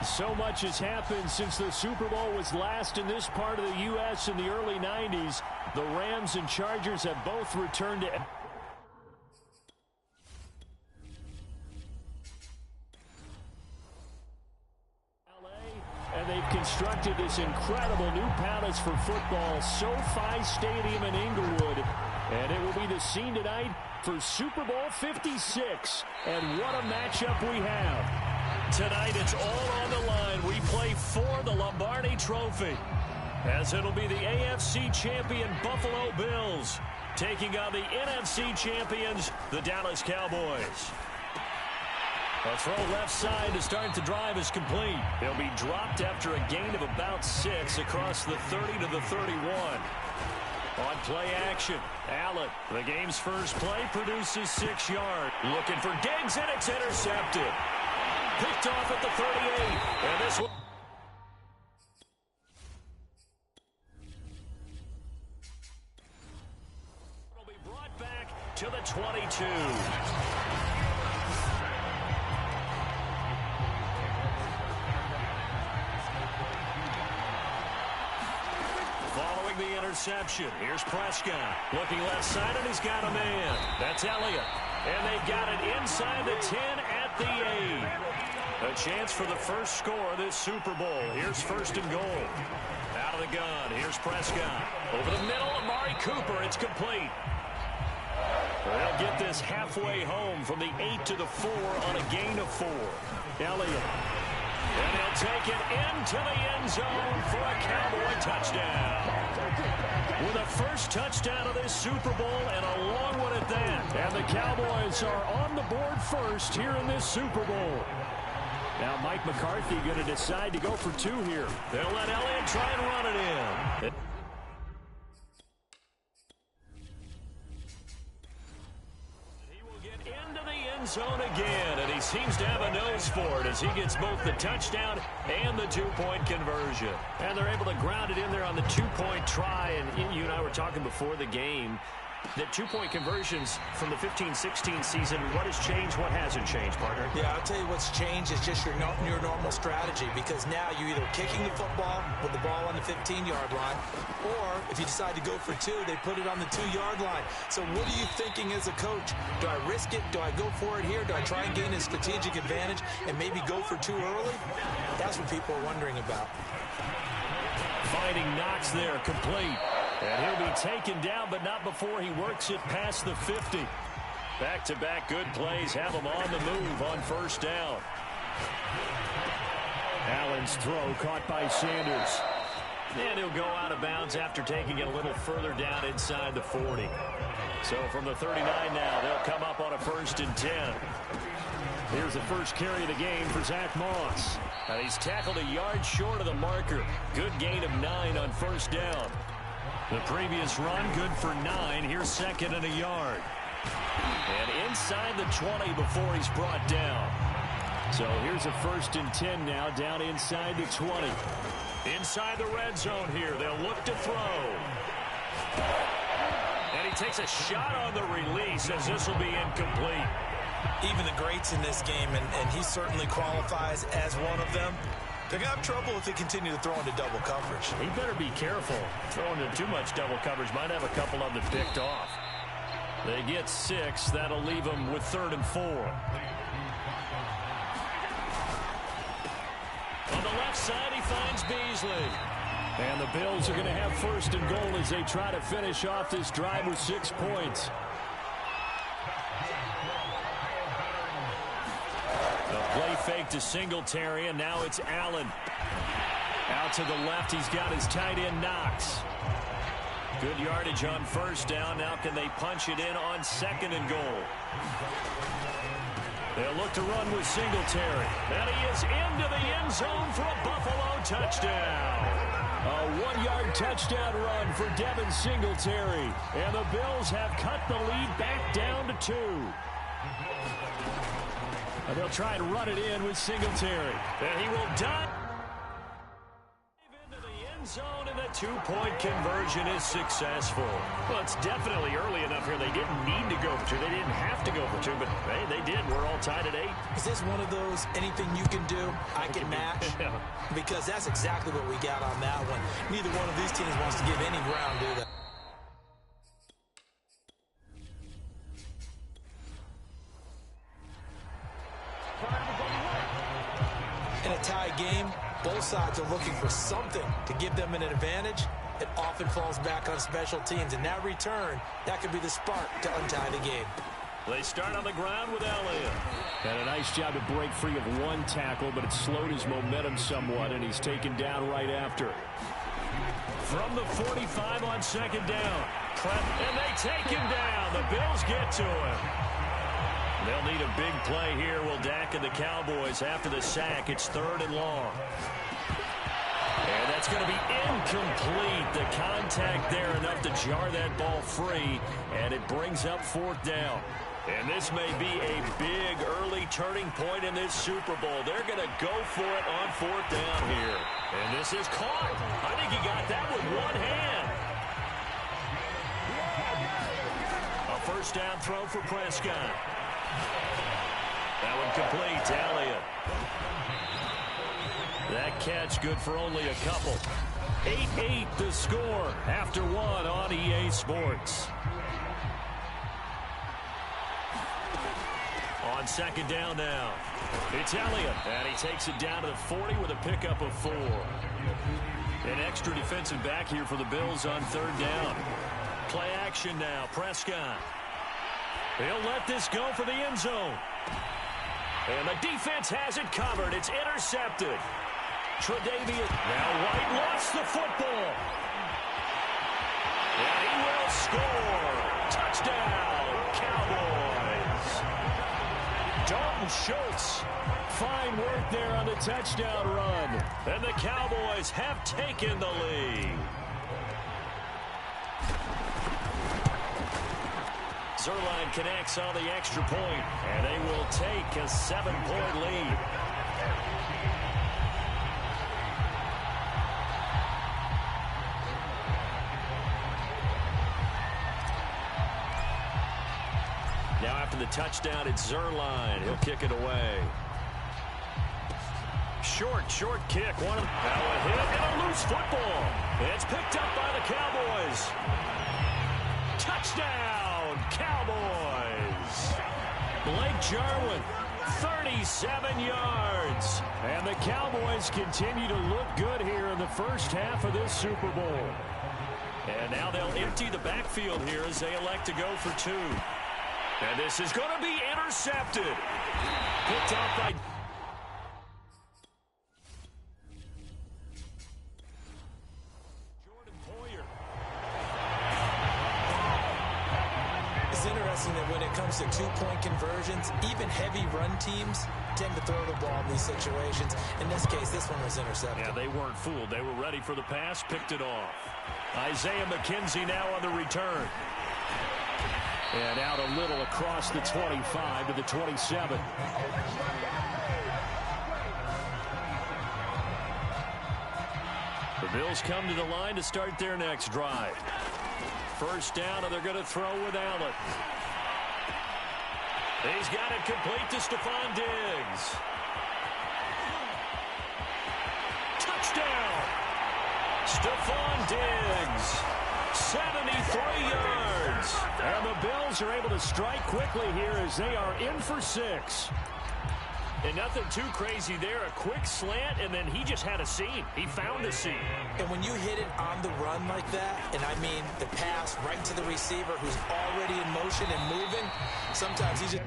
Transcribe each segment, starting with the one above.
So much has happened since the Super Bowl was last in this part of the U.S. in the early 90s. The Rams and Chargers have both returned to... And they've constructed this incredible new palace for football, SoFi Stadium in Inglewood. And it will be the scene tonight for Super Bowl 56. And what a matchup we have. Tonight, it's all on the line. We play for the Lombardi Trophy, as it'll be the AFC champion Buffalo Bills taking on the NFC champions, the Dallas Cowboys. A throw left side to start the drive is complete. He'll be dropped after a gain of about 6 across the 30 to the 31. On play action, Allen, the game's first play, produces 6 yards. Looking for Diggs, and it's intercepted. Picked off at the 38, and this one will be brought back to the 22. Following the interception, here's Prescott. Looking left side, and he's got a man. That's Elliott. And they've got it inside the 10 at the 8. A chance for the first score of this Super Bowl. Here's first and goal. Out of the gun, here's Prescott. Over the middle, Amari Cooper, it's complete. They'll get this halfway home from the 8 to the 4 on a gain of 4. Elliott. And he'll take it into the end zone for a Cowboy touchdown. With a first touchdown of this Super Bowl and a long one at that. And the Cowboys are on the board first here in this Super Bowl. Now Mike McCarthy going to decide to go for 2 here. They'll let Elliott try and run it in. He will get into the end zone again, and he seems to have a nose for it as he gets both the touchdown and the 2-point conversion. And they're able to ground it in there on the 2-point try. And you and I were talking before the game that 2-point conversions from the 15-16 season, what has changed, what hasn't changed, partner? Yeah, I'll tell you what's changed is just your normal strategy, because now you're either kicking the football with the ball on the 15-yard line, or if you decide to go for 2, they put it on the 2-yard line. So what are you thinking as a coach? Do I risk it? Do I go for it here? Do I try and gain a strategic advantage and maybe go for 2 early? That's what people are wondering about. Finding Knox there, complete. And he'll be taken down, but not before he works it past the 50. Back-to-back good plays have him on the move on first down. Allen's throw caught by Sanders. And he'll go out of bounds after taking it a little further down inside the 40. So from the 39 now, they'll come up on a 1st and 10. Here's the first carry of the game for Zach Moss. And he's tackled a yard short of the marker. Good gain of 9 on first down. The previous run, good for 9. Here's 2nd and a yard. And inside the 20 before he's brought down. So here's a 1st and 10 now, down inside the 20. Inside the red zone here. They'll look to throw. And he takes a shot on the release as this will be incomplete. Even the greats in this game, and he certainly qualifies as one of them, they're going to have trouble if they continue to throw into double coverage. He better be careful. Throwing into too much double coverage might have a couple of them picked off. They get 6. That'll leave them with 3rd and 4. On the left side, he finds Beasley. And the Bills are going to have 1st and goal as they try to finish off this drive with 6 points. Play fake to Singletary, and now it's Allen. Out to the left, he's got his tight end Knox. Good yardage on first down. Now can they punch it in on 2nd and goal? They'll look to run with Singletary. And he is into the end zone for a Buffalo touchdown. A 1-yard touchdown run for Devin Singletary. And the Bills have cut the lead back down to 2. And they'll try and run it in with Singletary. And he will dive into the end end zone, and the two-point conversion is successful. Well, it's definitely early enough here. They didn't need to go for two. They didn't have to go for two, but hey, they did. We're all tied at 8. Is this one of those anything you can do, I can match? Because that's exactly what we got on that one. Neither one of these teams wants to give any ground, do they? In a tie game, both sides are looking for something to give them an advantage. It often falls back on special teams. In that return, that could be the spark to untie the game. They start on the ground with Elliott. And a nice job to break free of one tackle, but it slowed his momentum somewhat, and he's taken down right after. From the 45 on second down. And they take him down. The Bills get to him. They'll need a big play here. Will Dak and the Cowboys after the sack. It's 3rd and long. And that's going to be incomplete. The contact there enough to jar that ball free. And it brings up 4th down. And this may be a big early turning point in this Super Bowl. They're going to go for it on 4th down here. And this is caught. I think he got that with one hand. A first down throw for Prescott. That one complete to Elliott. That catch good for only a couple. 8-8 the score after one on EA Sports. On second down now. It's Elliott, and he takes it down to the 40 with a pickup of 4. An extra defensive back here for the Bills on 3rd down. Play action now. Prescott. He'll let this go for the end zone. And the defense has it covered. It's intercepted. Tre'Davious. Now White lost the football. And he will score. Touchdown, Cowboys. Dalton Schultz. Fine work there on the touchdown run. And the Cowboys have taken the lead. Zerline connects on the extra point, and they will take a 7-point lead. Now after the touchdown, it's Zerline. He'll kick it away. Short kick. Now a hit and a loose football. It's picked up by the Cowboys. Touchdown, Cowboys. Blake Jarwin, 37 yards. And the Cowboys continue to look good here in the first half of this Super Bowl. And now they'll empty the backfield here as they elect to go for 2. And this is going to be intercepted. Picked off by... That when it comes to two-point conversions, even heavy run teams tend to throw the ball in these situations. In this case, this one was intercepted. Yeah, they weren't fooled. They were ready for the pass, picked it off. Isaiah McKenzie now on the return. And out a little across the 25 to the 27. The Bills come to the line to start their next drive. First down, and they're going to throw with Allen. He's got it complete to Stephon Diggs. Touchdown! Stephon Diggs, 73 yards. And the Bills are able to strike quickly here as they are in for 6. And nothing too crazy there. A quick slant, and then he just had a seam. He found the seam. And when you hit it on the run like that, and I mean the pass right to the receiver who's already in motion and moving, sometimes he just...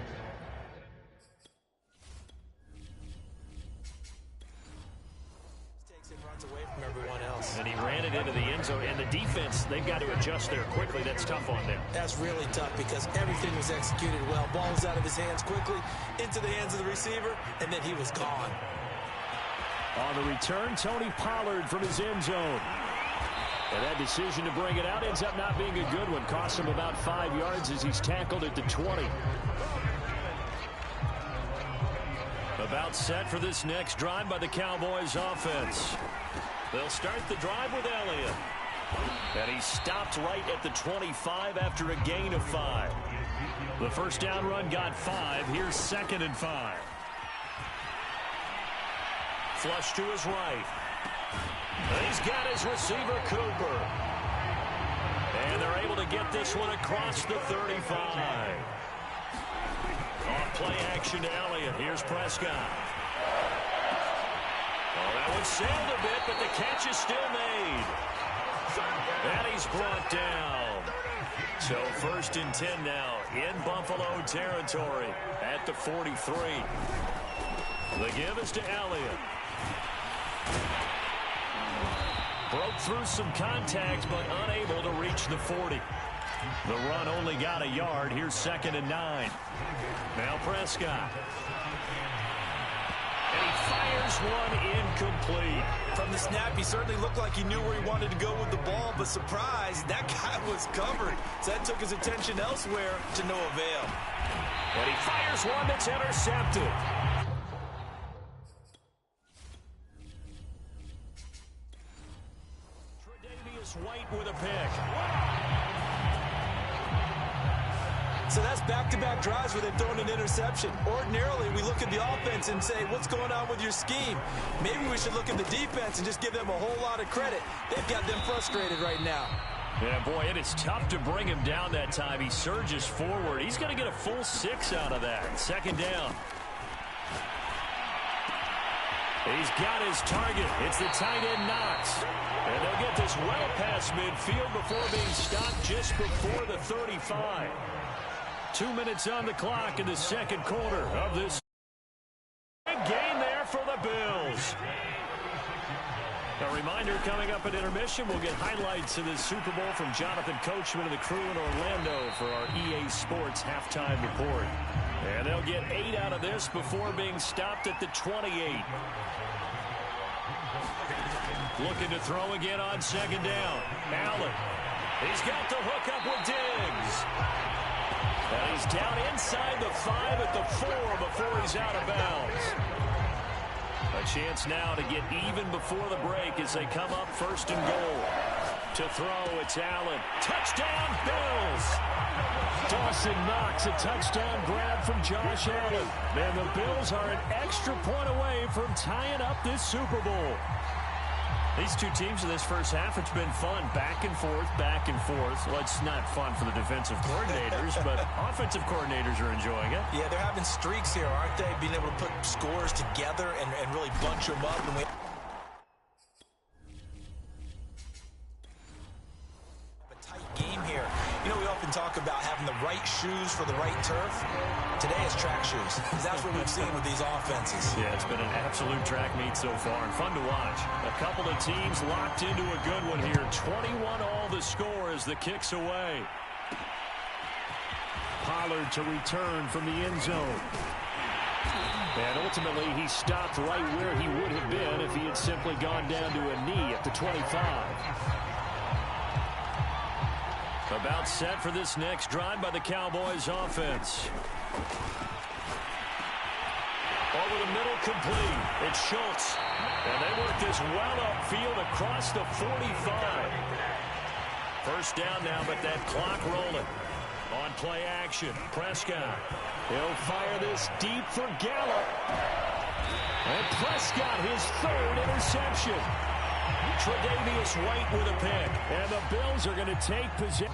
takes it and runs away from everyone else. And he ran it into the end zone. And the defense, they've got to adjust there quickly. That's tough on them. That's really tough because everything was executed well. Ball was out of his hands quickly, into the hands of the receiver, and then he was gone. On the return, Tony Pollard from his end zone. And that decision to bring it out ends up not being a good one. Costs him about 5 yards as he's tackled at the 20. About set for this next drive by the Cowboys offense. They'll start the drive with Elliott. And he stopped right at the 25 after a gain of 5. The first down run got 5. Here's 2nd and 5. Flush to his right. And he's got his receiver, Cooper. And they're able to get this one across the 35. Off play action to Elliott. Here's Prescott. Oh, that one sailed a bit, but the catch is still made. And he's brought down. So 1st and 10 now in Buffalo territory at the 43. The give is to Elliott. Broke through some contact, but unable to reach the 40. The run only got a yard. Here's 2nd and 9. Now Prescott. And he fires one incomplete. From the snap, he certainly looked like he knew where he wanted to go with the ball, but surprise, that guy was covered. So that took his attention elsewhere to no avail. And he fires one that's intercepted. White with a pick. So that's back-to-back drives where they've thrown an interception. Ordinarily, we look at the offense and say, what's going on with your scheme? Maybe we should look at the defense and just give them a whole lot of credit. They've got them frustrated right now. Yeah, boy, it is tough to bring him down that time. He surges forward. He's going to get a full 6 out of that. 2nd down. He's got his target. It's the tight end Knox. And they'll get this well past midfield before being stopped just before the 35. 2 minutes on the clock in the 2nd quarter of this. Big gain there for the Bills. A reminder coming up at intermission, we'll get highlights of this Super Bowl from Jonathan Coachman and the crew in Orlando for our EA Sports halftime report. And they'll get 8 out of this before being stopped at the 28. Looking to throw again on 2nd down. Allen. He's got the hook up with Diggs. And he's down inside the 5 at the 4 before he's out of bounds. A chance now to get even before the break as they come up 1st and goal. To throw, it's Allen. Touchdown, Bills! Dawson Knox, a touchdown grab from Josh Allen. And the Bills are an extra point away from tying up this Super Bowl. These two teams in this first half, it's been fun. Back and forth, back and forth. Well, it's not fun for the defensive coordinators, but offensive coordinators are enjoying it. Yeah, they're having streaks here, aren't they? Being able to put scores together and really bunch them up. And we have a tight game here. You know, we often talk about having the right shoes for the right turf. Today is track shoes. That's what we've seen with these offenses. Yeah, it's been an absolute track meet so far and fun to watch. A couple of teams locked into a good one here. 21-all the score as the kick's away. Pollard to return from the end zone. And ultimately, he stopped right where he would have been if he had simply gone down to a knee at the 25. About set for this next drive by the Cowboys offense. Over the middle, complete. It's Schultz. And they work this well upfield across the 45. First down now, but that clock rolling. On play action, Prescott. He'll fire this deep for Gallup. And Prescott, his 3rd interception. Tre'Davious White with a pick. And the Bills are going to take possession.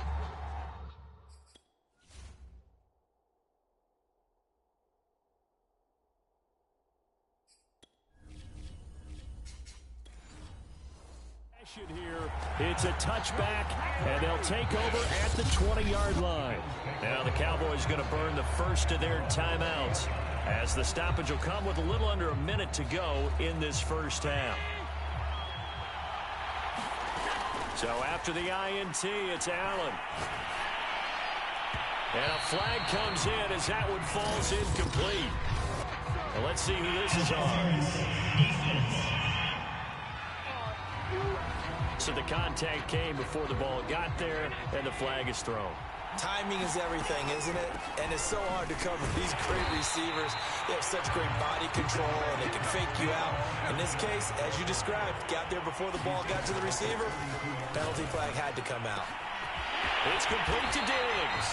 Here, it's a touchback, and they'll take over at the 20-yard line. Now the Cowboys going to burn the first of their timeouts as the stoppage will come with a little under a minute to go in this first half. So after the INT, it's Allen. And a flag comes in as that one falls incomplete. Well, let's see who this is on. So the contact came before the ball got there, and the flag is thrown. Timing is everything, isn't it? And it's so hard to cover these great receivers. They have such great body control, and they can fake you out. In this case, as you described, got there before the ball got to the receiver. Penalty flag had to come out. It's complete to Diggs.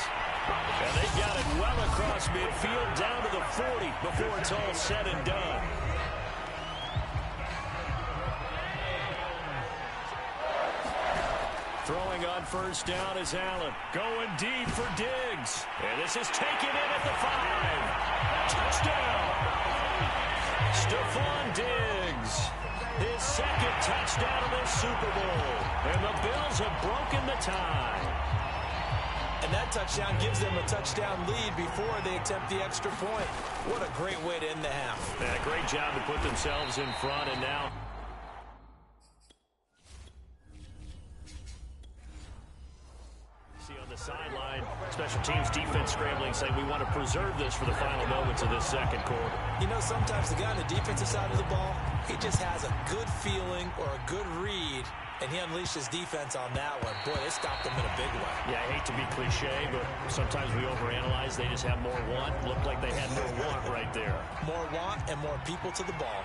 And they got it well across midfield down to the 40 before it's all said and done. Throwing on first down is Allen. Going deep for Diggs. And this is taken in at the 5. Touchdown. Stephon Diggs. His second touchdown of the Super Bowl. And the Bills have broken the tie. And that touchdown gives them a touchdown lead before they attempt the extra point. What a great way to end the half. Yeah, great job to put themselves in front, and now see on the sideline, special teams defense scrambling, saying we want to preserve this for the final moments of this second quarter. You know, sometimes the guy on the defensive side of the ball, he just has a good feeling or a good read, and he unleashed his defense on that one. Boy, they stopped him in a big way. Yeah, I hate to be cliche, but sometimes we overanalyze. They just have more want. Looked like they had more want right there. More want and more people to the ball.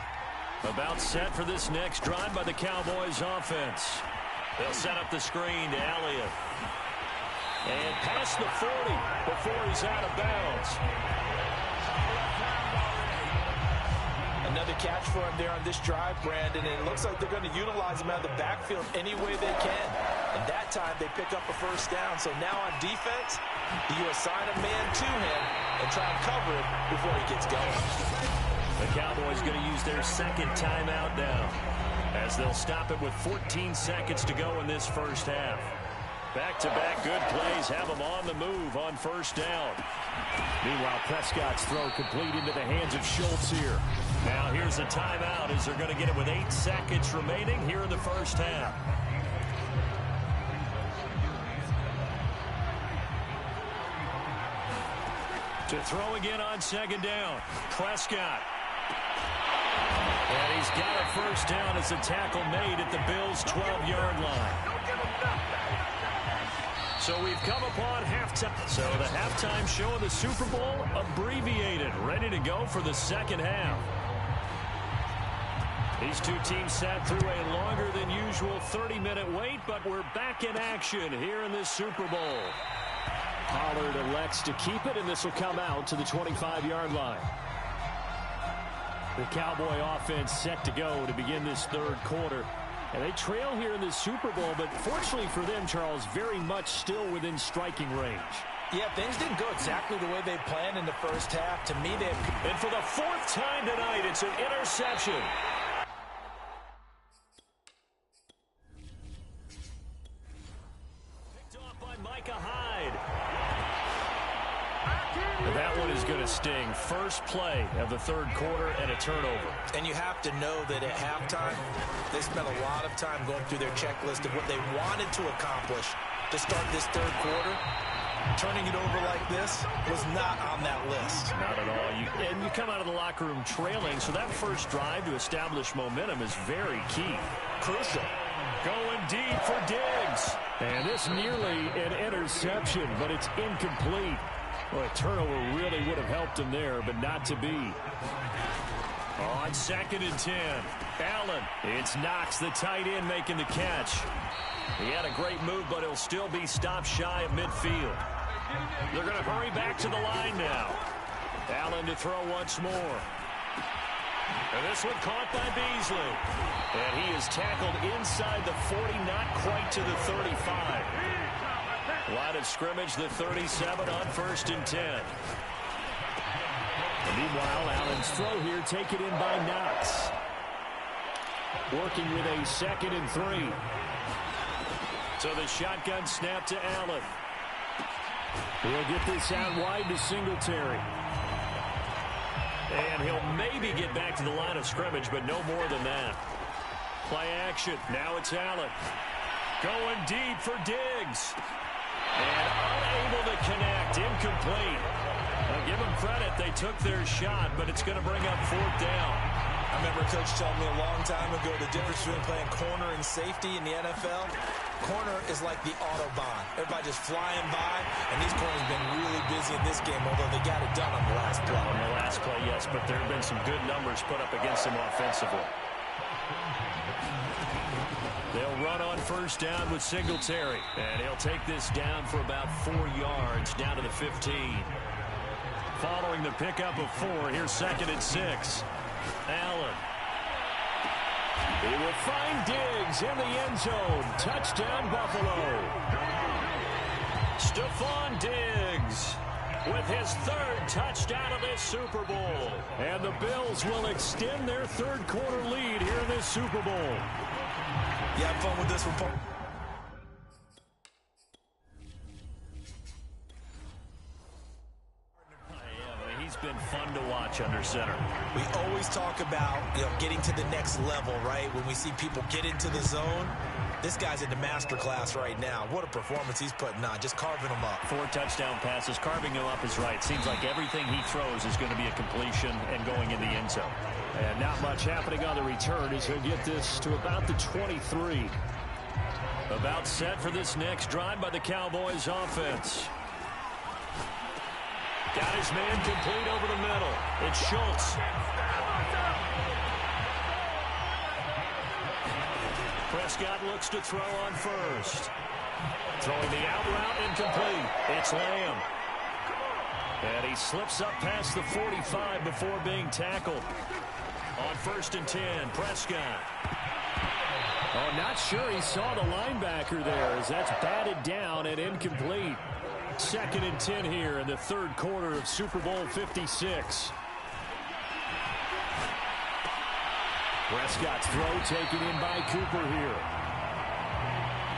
About set for this next drive by the Cowboys offense. They'll set up the screen to Elliott. And past the 40 before he's out of bounds. Another catch for him there on this drive, Brandon, and it looks like they're going to utilize him out of the backfield any way they can. And that time they pick up a first down. So now on defense, you assign a man to him and try and cover him before he gets going. The Cowboys going to use their second timeout now, as they'll stop it with 14 seconds to go in this first half. Back-to-back good plays have them on the move on first down. Meanwhile, Prescott's throw complete into the hands of Schultz here. Now here's a timeout as they're going to get it with 8 seconds remaining here in the first half. To throw again on second down, Prescott. And he's got a first down as a tackle made at the Bills' 12-yard line. So we've come upon halftime. So the halftime show of the Super Bowl abbreviated, ready to go for the second half. These two teams sat through a longer than usual 30-minute wait, but we're back in action here in this Super Bowl. Pollard elects to keep it, and this will come out to the 25-yard line. The Cowboy offense set to go to begin this third quarter. And they trail here in the Super Bowl, but fortunately for them, Charles, very much still within striking range. Yeah, things didn't go exactly the way they planned in the first half. To me, and for the 4th time tonight, it's an interception. Picked off by Micah Hyde. That one is going to sting. First play of the third quarter and a turnover. And you have to know that at halftime, they spent a lot of time going through their checklist of what they wanted to accomplish to start this third quarter. Turning it over like this was not on that list. Not at all. And you come out of the locker room trailing, so that first drive to establish momentum is very key. Crucial. Going deep for Diggs. And this nearly an interception, but it's incomplete. Well, a turnover really would have helped him there, but not to be. On 2nd and 10, Allen. It's Knox, the tight end, making the catch. He had a great move, but he'll still be stopped shy of midfield. They're going to hurry back to the line now. Allen to throw once more. And this one caught by Beasley. And he is tackled inside the 40, not quite to the 35. Line of scrimmage, the 37 on 1st and 10. And meanwhile, Allen's throw here taken in by Knox. Working with a 2nd and 3. So the shotgun snap to Allen. He'll get this out wide to Singletary. And he'll maybe get back to the line of scrimmage, but no more than that. Play action. Now it's Allen. Going deep for Diggs. And unable to connect. Incomplete. Now give them credit. They took their shot, but it's going to bring up 4th down. I remember Coach telling me a long time ago the difference between playing corner and safety in the NFL. Corner is like the Autobahn. Everybody just flying by, and these corners have been really busy in this game, although they got it done on the last play. On the last play, yes, but there have been some good numbers put up against them offensively. They'll run on first down with Singletary. And he'll take this down for about 4 yards, down to the 15. Following the pickup of 4, here's 2nd and 6. Allen. He will find Diggs in the end zone. Touchdown, Buffalo. Stephon Diggs with his 3rd touchdown of this Super Bowl. And the Bills will extend their 3rd quarter lead here in this Super Bowl. You have fun with this one, Paul. He's been fun to watch under center. We always talk about, getting to the next level, right? When we see people get into the zone, this guy's in the master class right now. What a performance he's putting on, just carving them up. 4 touchdown passes, carving him up is right. Seems like everything he throws is going to be a completion and going in the end zone. And not much happening on the return as he'll get this to about the 23. About set for this next drive by the Cowboys offense. Got his man complete over the middle. It's Schultz. Prescott looks to throw on first. Throwing the out route incomplete. It's Lamb. And he slips up past the 45 before being tackled. On 1st and 10, Prescott. Oh, not sure he saw the linebacker there as that's batted down and incomplete. 2nd and 10 here in the 3rd quarter of Super Bowl 56. Prescott's throw taken in by Cooper here.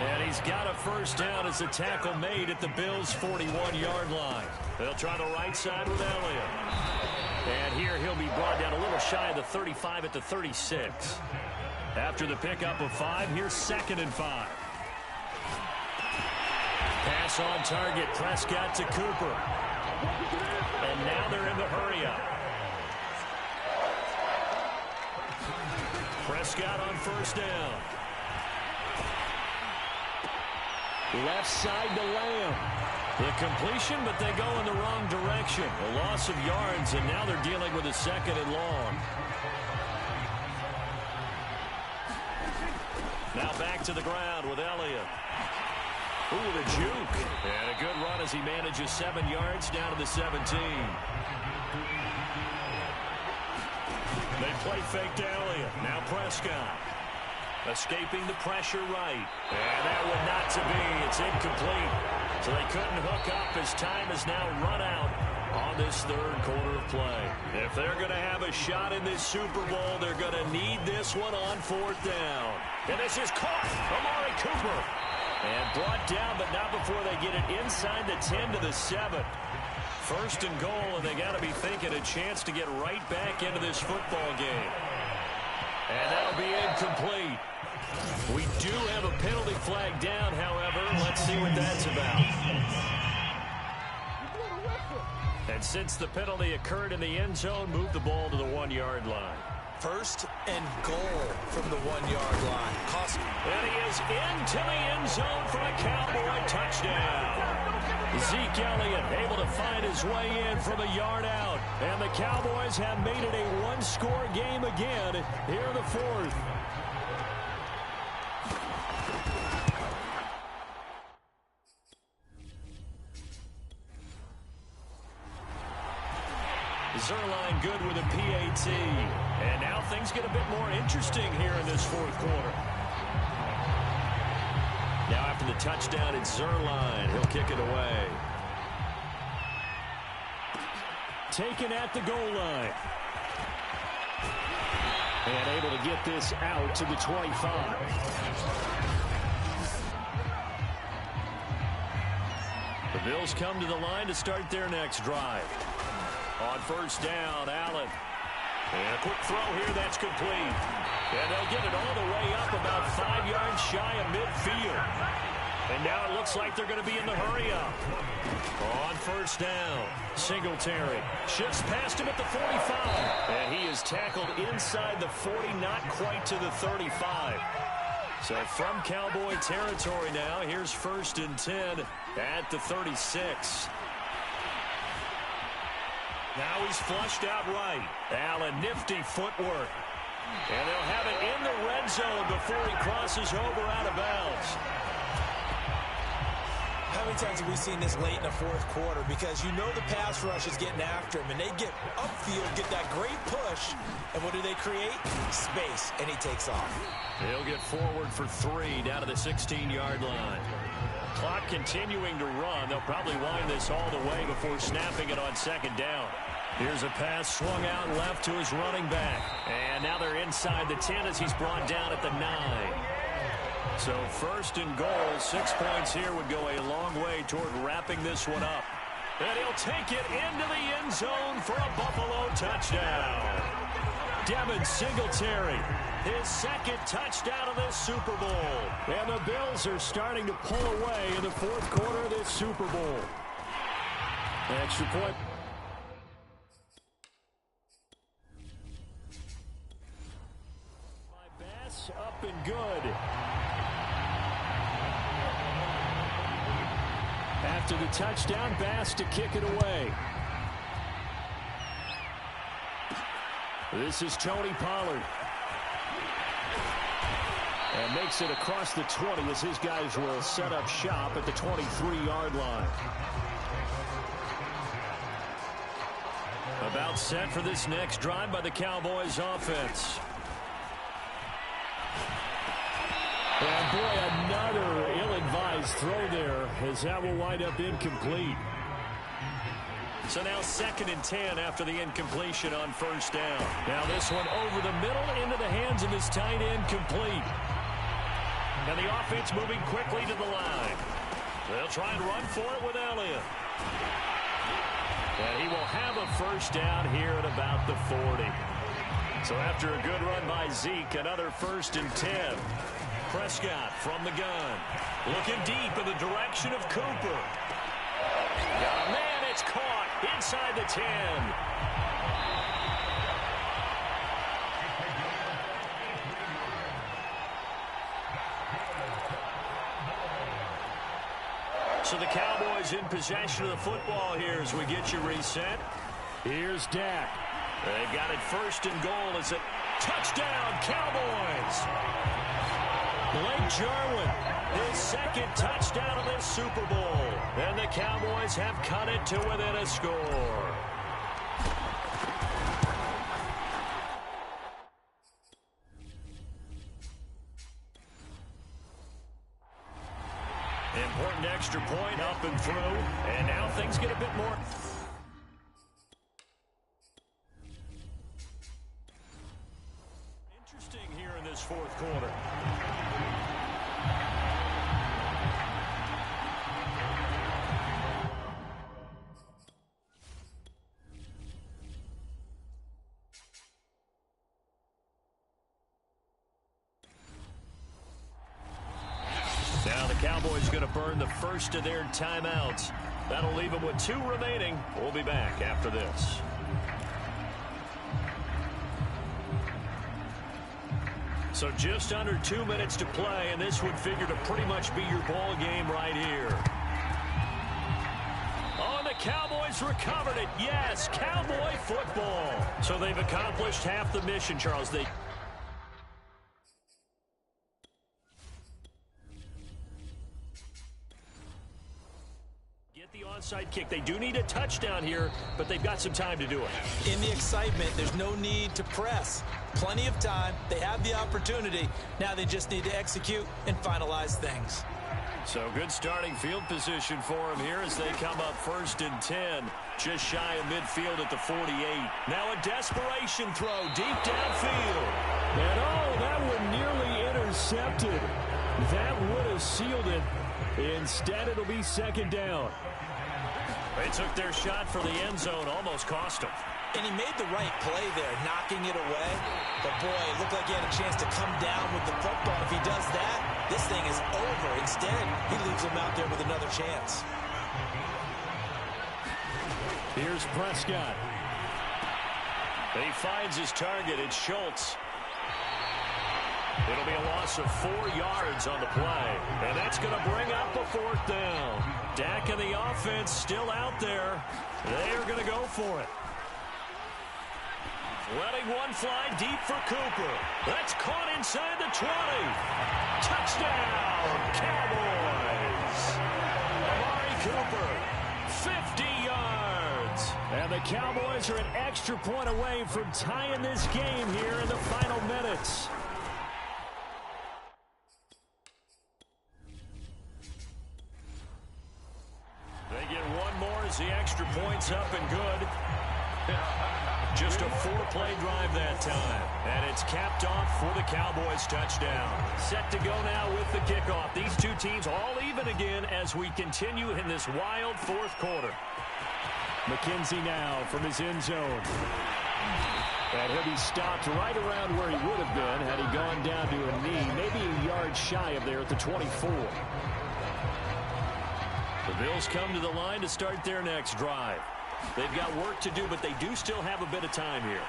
And he's got a first down as a tackle made at the Bills' 41-yard line. They'll try the right side with Elliott. And here he'll be brought down a little shy of the 35 at the 36. After the pickup of 5, here's 2nd and 5. Pass on target, Prescott to Cooper. And now they're in the hurry-up. Prescott on first down. Left side to Lamb. The completion, but they go in the wrong direction. A loss of yards, and now they're dealing with a 2nd and long. Now back to the ground with Elliott. Ooh, the juke. And a good run as he manages 7 yards down to the 17. They play fake to Elliott. Now Prescott. Escaping the pressure right. And that one not to be. It's incomplete. So they couldn't hook up as time is now run out on this 3rd quarter of play. If they're going to have a shot in this Super Bowl, they're going to need this one on 4th down. And this is caught. Amari Cooper. And brought down, but not before they get it inside the 10 to the 7. 1st and goal, and they got to be thinking a chance to get right back into this football game. And that'll be incomplete. We do have a penalty flag down, however. Let's see what that's about. And since the penalty occurred in the end zone, move the ball to the 1-yard line. 1st and goal from the 1-yard line. And he is into the end zone for a Cowboy touchdown. Zeke Elliott able to find his way in from a yard out. And the Cowboys have made it a 1-score game again here in the 4th. Zerline good with a PAT. And now things get a bit more interesting here in this 4th quarter. Now after the touchdown, it's Zerline. He'll kick it away. Taken at the goal line. And able to get this out to the 25. The Bills come to the line to start their next drive. On first down, Allen. And a quick throw here, that's complete. And they'll get it all the way up about 5 yards shy of midfield. And now it looks like they're going to be in the hurry-up. On first down, Singletary shifts past him at the 45. And he is tackled inside the 40, not quite to the 35. So from Cowboy territory now, here's 1st and 10 at the 36. Now he's flushed out right. Allen, nifty footwork. And they'll have it end zone before he crosses over out of bounds. How many times have we seen this late in the fourth quarter? Because you know the pass rush is getting after him, and they get upfield, get that great push, and what do they create? Space, and he takes off. He'll get forward for 3 down to the 16-yard line. Clock continuing to run. They'll probably wind this all the way before snapping it on second down. Here's a pass swung out left to his running back. And now they're inside the 10 as he's brought down at the 9. So first and goal, 6 points here would go a long way toward wrapping this one up. And he'll take it into the end zone for a Buffalo touchdown. Devin Singletary, his second touchdown of this Super Bowl. And the Bills are starting to pull away in the fourth quarter of this Super Bowl. Extra point. By Bass, up and good. After the touchdown, Bass to kick it away. This is Tony Pollard. And makes it across the 20 as his guys will set up shop at the 23-yard line. About set for this next drive by the Cowboys offense. And boy, another ill-advised throw there as that will wind up incomplete. So now 2nd and 10 after the incompletion on first down. Now this one over the middle into the hands of his tight end, complete. And the offense moving quickly to the line. They'll try and run for it with Elliott. And he will have a first down here at about the 40. So after a good run by Zeke, another 1st and 10. Prescott from the gun. Looking deep in the direction of Cooper. Oh, man, it's caught inside the 10. So the Cowboys in possession of the football here as we get you reset. Here's Dak. They've got it 1st and goal. It's a touchdown, Cowboys. Blake Jarwin, his 2nd touchdown of this Super Bowl. And the Cowboys have cut it to within a score. Important extra point up and through. And now things get a bit more. Interesting here in this fourth quarter. Now the Cowboys going to burn the first of their timeouts. That'll leave them with 2 remaining. We'll be back after this. So just under 2 minutes to play, and this would figure to pretty much be your ball game right here. Oh, and the Cowboys recovered it. Yes, Cowboy football. So they've accomplished half the mission, Charles. They the onside kick. They do need a touchdown here, but they've got some time to do it. In the excitement, there's no need to press. Plenty of time. They have the opportunity. Now they just need to execute and finalize things. So good starting field position for them here as they come up 1st and 10. Just shy of midfield at the 48. Now a desperation throw deep downfield. And oh, that one nearly intercepted. That would have sealed it. Instead, it'll be 2nd down. They took their shot for the end zone, almost cost him. And he made the right play there, knocking it away. But, boy, it looked like he had a chance to come down with the football. If he does that, this thing is over. Instead, he leaves him out there with another chance. Here's Prescott. He finds his target. It's Schultz. It'll be a loss of 4 yards on the play. And that's going to bring up a 4th down. Dak and the offense still out there. They are going to go for it. Letting one fly deep for Cooper. That's caught inside the 20. Touchdown, Cowboys. Amari Cooper, 50 yards. And the Cowboys are an extra point away from tying this game here in the final minutes. They get one more as the extra point's up and good. Just a 4-play drive that time. And it's capped off for the Cowboys touchdown. Set to go now with the kickoff. These two teams all even again as we continue in this wild fourth quarter. McKenzie now from his end zone. And he'll be stopped right around where he would have been had he gone down to a knee, maybe a yard shy of there at the 24. The Bills come to the line to start their next drive. They've got work to do, but they do still have a bit of time here.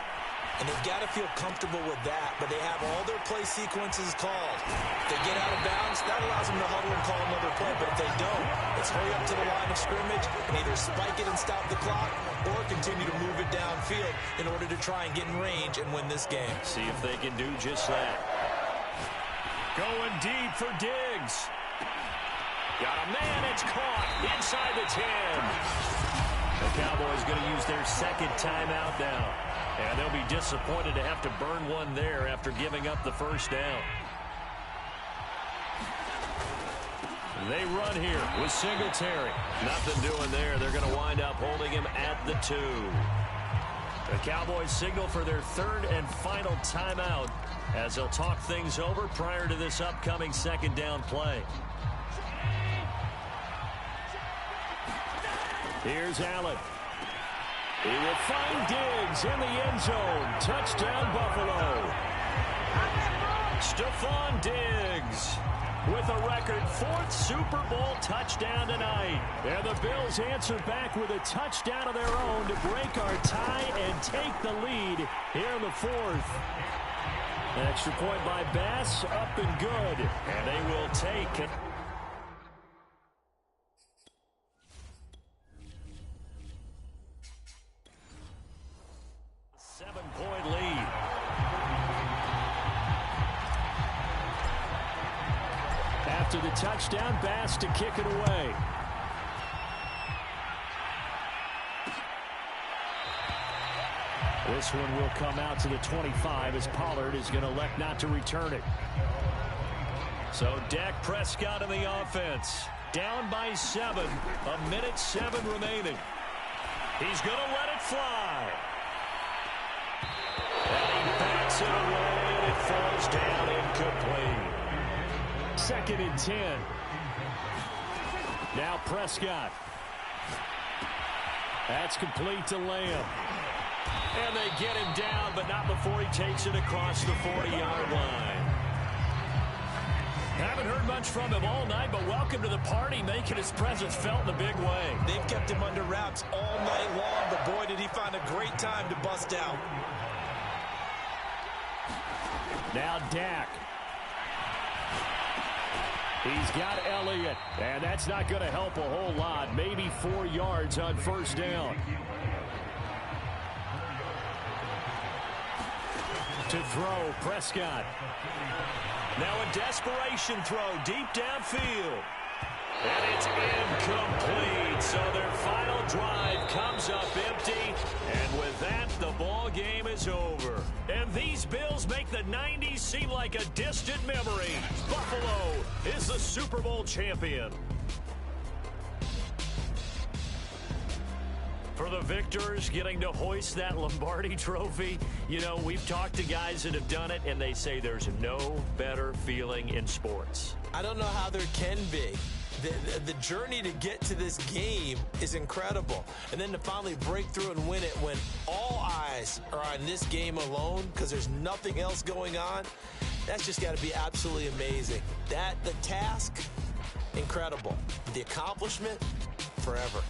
And they've got to feel comfortable with that, but they have all their play sequences called. If they get out of bounds, that allows them to huddle and call another play, but if they don't, let's hurry up to the line of scrimmage and either spike it and stop the clock or continue to move it downfield in order to try and get in range and win this game. See if they can do just that. Going deep for Diggs. Got a man, it's caught inside the 10. The Cowboys going to use their second timeout now. And they'll be disappointed to have to burn one there after giving up the first down. They run here with Singletary. Nothing doing there. They're going to wind up holding him at the 2. The Cowboys signal for their third and final timeout as they'll talk things over prior to this upcoming second down play. Here's Allen. He will find Diggs in the end zone. Touchdown, Buffalo. Stephon Diggs with a record 4th Super Bowl touchdown tonight. And the Bills answer back with a touchdown of their own to break our tie and take the lead here in the 4th. An extra point by Bass, up and good. And they will take it. 7-point lead. After the touchdown, Bass to kick it away. This one will come out to the 25 as Pollard is going to elect not to return it. So Dak Prescott in the offense. Down by 7. 1:07 remaining. He's going to let it fly. And he backs it away, and it falls down incomplete. 2nd and 10. Now Prescott. That's complete to Lamb. And they get him down, but not before he takes it across the 40-yard line. Haven't heard much from him all night, but welcome to the party, making his presence felt in a big way. They've kept him under wraps all night long, but boy, did he find a great time to bust out. Now Dak. He's got Elliott, and that's not going to help a whole lot. Maybe 4 yards on first down. To throw, Prescott. Now a desperation throw deep downfield. And it's incomplete. So their final drive comes up empty. And with that, the ball game is over. And these Bills make the 90s seem like a distant memory. Buffalo is the Super Bowl champion. For the victors getting to hoist that Lombardi trophy, you know, we've talked to guys that have done it, and they say there's no better feeling in sports. I don't know how there can be. The journey to get to this game is incredible. And then to finally break through and win it when all eyes are on this game alone because there's nothing else going on, that's just got to be absolutely amazing. The task, incredible. The accomplishment, forever.